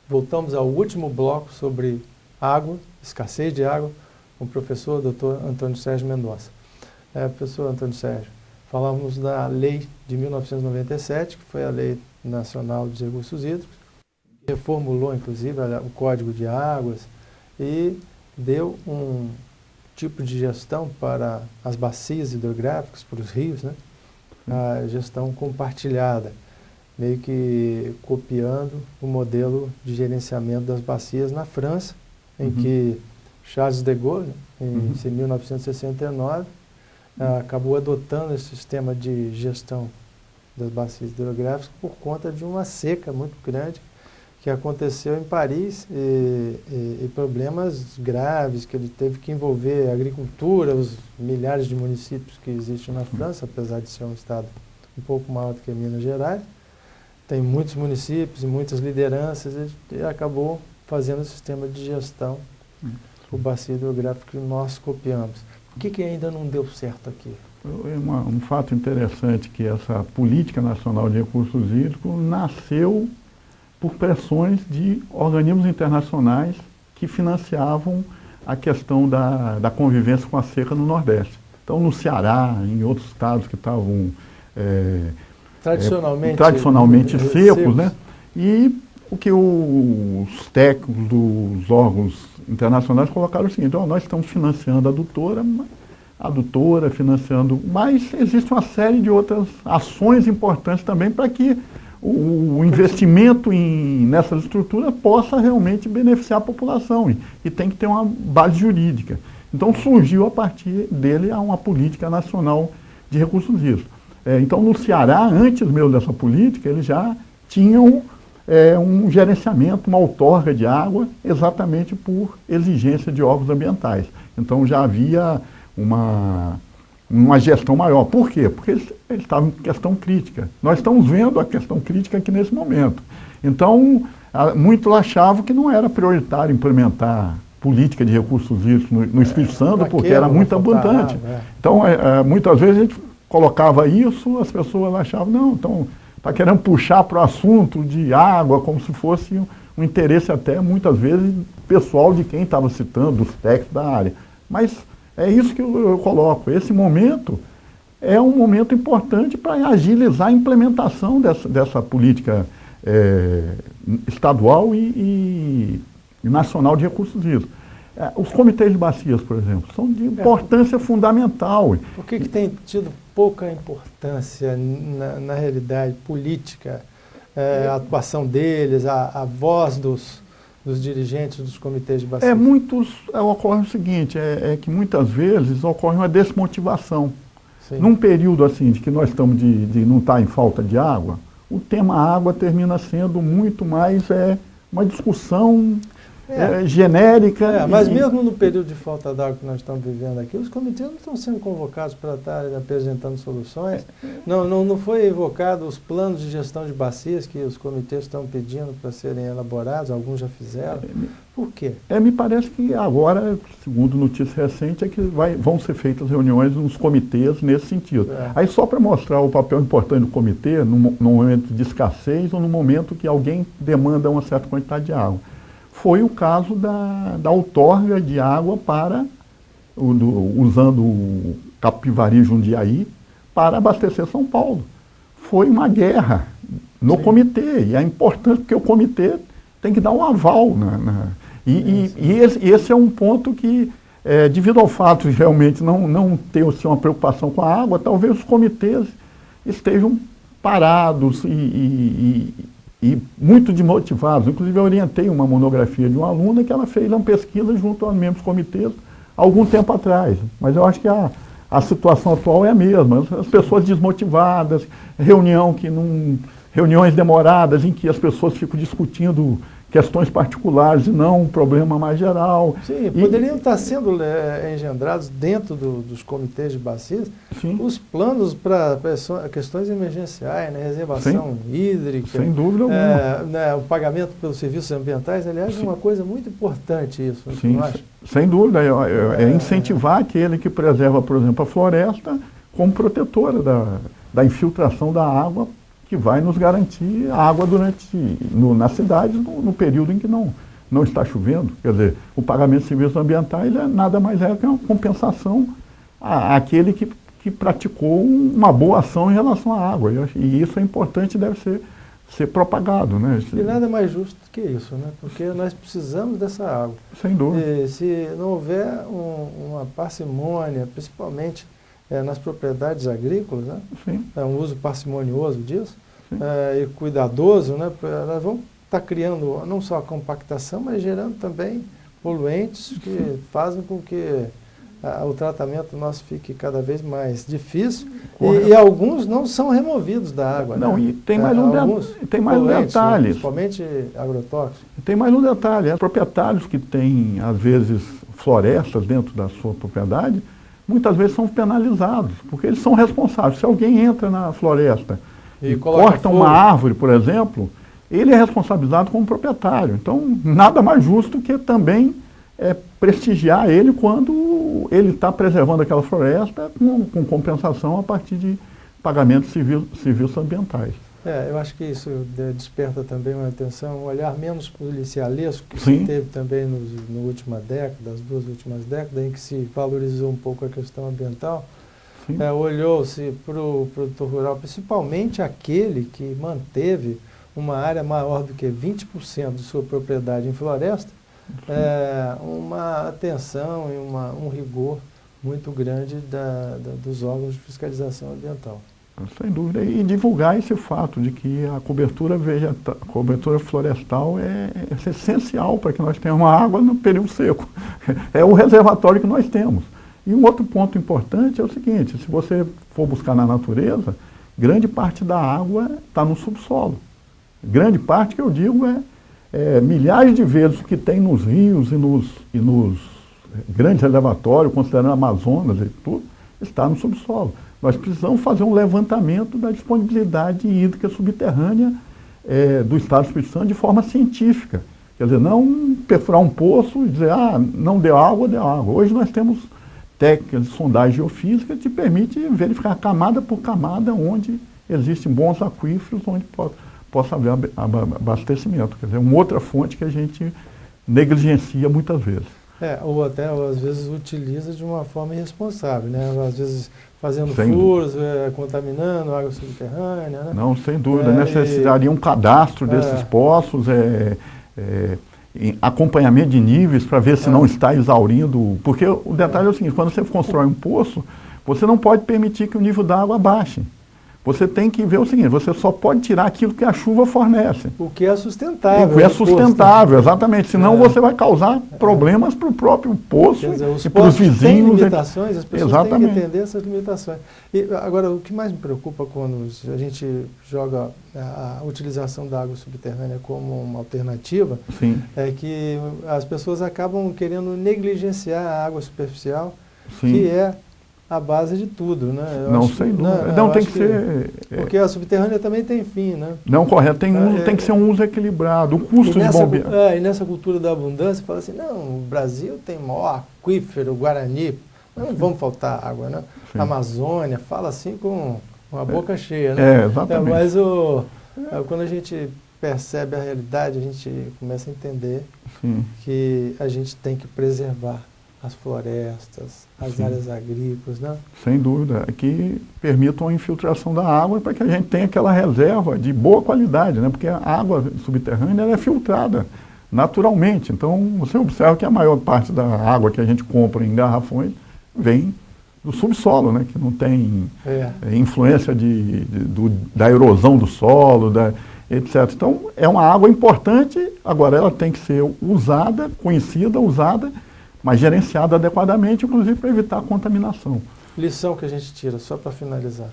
voltamos ao último bloco sobre água, escassez de água, com o professor Dr. Antônio Sérgio Mendonça. Professor Antônio Sérgio, falamos da lei de 1997, que foi a Lei Nacional dos Recursos Hídricos, que reformulou, inclusive, o Código de Águas e deu um tipo de gestão para as bacias hidrográficas, para os rios, né? A gestão compartilhada, meio que copiando o modelo de gerenciamento das bacias na França, em que Charles de Gaulle, em 1969, acabou adotando esse sistema de gestão das bacias hidrográficas por conta de uma seca muito grande que aconteceu em Paris e problemas graves que ele teve que envolver a agricultura, os milhares de municípios que existem na França, apesar de ser um estado um pouco maior do que Minas Gerais. Tem muitos municípios e muitas lideranças e acabou fazendo o sistema de gestão, o bacia hidrográfico que nós copiamos. O que ainda não deu certo aqui? Um fato interessante que essa Política Nacional de Recursos Hídricos nasceu por pressões de organismos internacionais que financiavam a questão da convivência com a seca no Nordeste. Então, no Ceará, em outros estados que estavam tradicionalmente secos, né? E o que os técnicos dos órgãos internacionais colocaram é o seguinte: nós estamos financiando a adutora, financiando, mas existe uma série de outras ações importantes também para que o investimento nessas estruturas possa realmente beneficiar a população e tem que ter uma base jurídica. Então surgiu a partir dele uma política nacional de recursos hídricos. Então no Ceará, antes mesmo dessa política, eles já tinham um gerenciamento, uma outorga de água, exatamente por exigência de órgãos ambientais. Então já havia uma gestão maior. Por quê? Porque eles estavam em questão crítica. Nós estamos vendo a questão crítica aqui nesse momento. Então, muitos achavam que não era prioritário implementar política de recursos hídricos no Espírito Santo, porque era muito abundante. Então, muitas vezes a gente colocava isso, as pessoas achavam, não, então está querendo puxar para o assunto de água, como se fosse um interesse até, muitas vezes, pessoal de quem estava citando, dos técnicos da área. Mas é isso que eu coloco. Esse momento é um momento importante para agilizar a implementação dessa política estadual e nacional de recursos hídricos. Os comitês de bacias, por exemplo, são de importância fundamental. Por que tem tido pouca importância na realidade política, a atuação deles, a voz dos dirigentes dos comitês de bacia? Ocorre o seguinte, que muitas vezes ocorre uma desmotivação. Sim. Num período assim, de que nós estamos de não estar em falta de água, o tema água termina sendo muito mais uma discussão genérica. Mas mesmo no período de falta d'água que nós estamos vivendo aqui, os comitês não estão sendo convocados para estarem apresentando soluções. Não foi evocado os planos de gestão de bacias que os comitês estão pedindo para serem elaborados, alguns já fizeram. Por quê? Me parece que agora, segundo notícia recente, é que vão ser feitas reuniões nos comitês nesse sentido. Aí só para mostrar o papel importante do comitê, no momento de escassez ou no momento que alguém demanda uma certa quantidade de água. Foi o caso da outorga de água usando o Capivari Jundiaí para abastecer São Paulo. Foi uma guerra no comitê, e é importante porque o comitê tem que dar um aval. Esse é um ponto que, devido ao fato de realmente não ter uma preocupação com a água, talvez os comitês estejam parados e muito desmotivados. Inclusive, eu orientei uma monografia de uma aluna que ela fez uma pesquisa junto aos membros do comitê há algum tempo atrás. Mas eu acho que a situação atual é a mesma. As pessoas desmotivadas, reuniões demoradas em que as pessoas ficam discutindo questões particulares e não um problema mais geral. Sim, poderiam estar sendo engendrados dentro dos comitês de bacias os planos para questões emergenciais, reservação hídrica. Sem dúvida alguma. O pagamento pelos serviços ambientais, aliás, é uma coisa muito importante isso. Sim, sem dúvida. Incentivar aquele que preserva, por exemplo, a floresta como protetora da infiltração da água que vai nos garantir água na cidade no período em que não está chovendo. Quer dizer, o pagamento de serviços ambientais nada mais é que uma compensação àquele que praticou uma boa ação em relação à água. E isso é importante e deve ser propagado, né? E nada mais justo que isso, né? Porque nós precisamos dessa água. Sem dúvida. E se não houver uma parcimônia, principalmente nas propriedades agrícolas, né? Sim. Um uso parcimonioso disso, e cuidadoso, né? Nós vamos estar criando não só a compactação, mas gerando também poluentes que fazem com que o tratamento nosso fique cada vez mais difícil e alguns não são removidos da água. Não, né? E tem mais um detalhe. Principalmente agrotóxicos. Tem mais um detalhe. Os proprietários que têm, às vezes, florestas dentro da sua propriedade, muitas vezes são penalizados, porque eles são responsáveis. Se alguém entra na floresta e corta uma árvore, por exemplo, ele é responsabilizado como proprietário. Então, nada mais justo que também prestigiar ele quando ele está preservando aquela floresta com compensação a partir de pagamentos serviços ambientais. Eu acho que isso desperta também uma atenção, um olhar menos policialesco que Sim. se teve também na última década, as 2 últimas décadas, em que se valorizou um pouco a questão ambiental. Olhou-se para o produtor rural, principalmente aquele que manteve uma área maior do que 20% de sua propriedade em floresta, uma atenção e um rigor muito grande dos órgãos de fiscalização ambiental. Sem dúvida. E divulgar esse fato de que a cobertura florestal é essencial para que nós tenhamos água no período seco. É o reservatório que nós temos. E um outro ponto importante é o seguinte: se você for buscar na natureza, grande parte da água está no subsolo. Grande parte, que eu digo, milhares de vezes o que tem nos rios e nos grandes reservatórios, considerando Amazonas e tudo, está no subsolo. Nós precisamos fazer um levantamento da disponibilidade hídrica subterrânea do Estado do Espírito Santo de forma científica. Quer dizer, não perfurar um poço e dizer, não deu água, deu água. Hoje nós temos técnicas de sondagem geofísica que te permite verificar camada por camada onde existem bons aquíferos, onde possa haver abastecimento. Quer dizer, uma outra fonte que a gente negligencia muitas vezes. Ou até, às vezes, utiliza de uma forma irresponsável, né? Às vezes fazendo furos, contaminando a água subterrânea, né? Não, sem dúvida. Necessitaria um cadastro desses poços, acompanhamento de níveis para ver se não está exaurindo. Porque o detalhe é o seguinte: quando você constrói um poço, você não pode permitir que o nível da água baixe. Você tem que ver o seguinte: você só pode tirar aquilo que a chuva fornece. O que é sustentável. O que é sustentável, exatamente. Senão você vai causar problemas para o próprio poço e para os vizinhos. Tem limitações, as pessoas Exatamente. têm que entender essas limitações. E agora, o que mais me preocupa quando a gente joga a utilização da água subterrânea como uma alternativa, Sim. é que as pessoas acabam querendo negligenciar a água superficial, Sim. que é a base de tudo, né? Não, sem dúvida. Não, tem que ser... Porque a subterrânea também tem fim, né? Não, correto. Tem que ser um uso equilibrado. O custo de bombear... E nessa cultura da abundância, fala assim, não, o Brasil tem maior aquífero, Guarani, não vamos faltar água, né? A Amazônia, fala assim com uma boca cheia, né? Exatamente. Mas quando a gente percebe a realidade, a gente começa a entender que a gente tem que preservar as florestas, as áreas agrícolas, né? Sem dúvida, que permitam a infiltração da água para que a gente tenha aquela reserva de boa qualidade, né? Porque a água subterrânea ela é filtrada naturalmente. Então, você observa que a maior parte da água que a gente compra em garrafões vem do subsolo, né? Que não tem influência da erosão do solo, etc. Então, é uma água importante, agora ela tem que ser usada, conhecida, usada, mas gerenciada adequadamente, inclusive para evitar a contaminação. Lição que a gente tira, só para finalizar.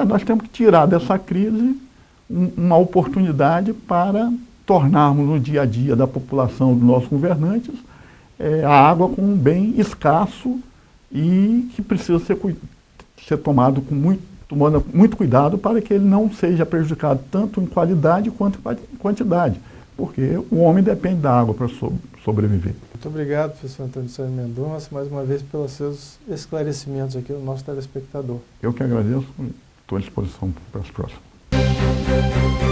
Nós temos que tirar dessa crise uma oportunidade para tornarmos no dia a dia da população, dos nossos governantes, a água como um bem escasso e que precisa ser tomado tomando muito cuidado para que ele não seja prejudicado tanto em qualidade quanto em quantidade, porque o homem depende da água para sobreviver. Muito obrigado, professor Antônio Sérgio Mendonça, mais uma vez pelos seus esclarecimentos aqui no nosso telespectador. Eu que agradeço, estou à disposição para as próximas. Música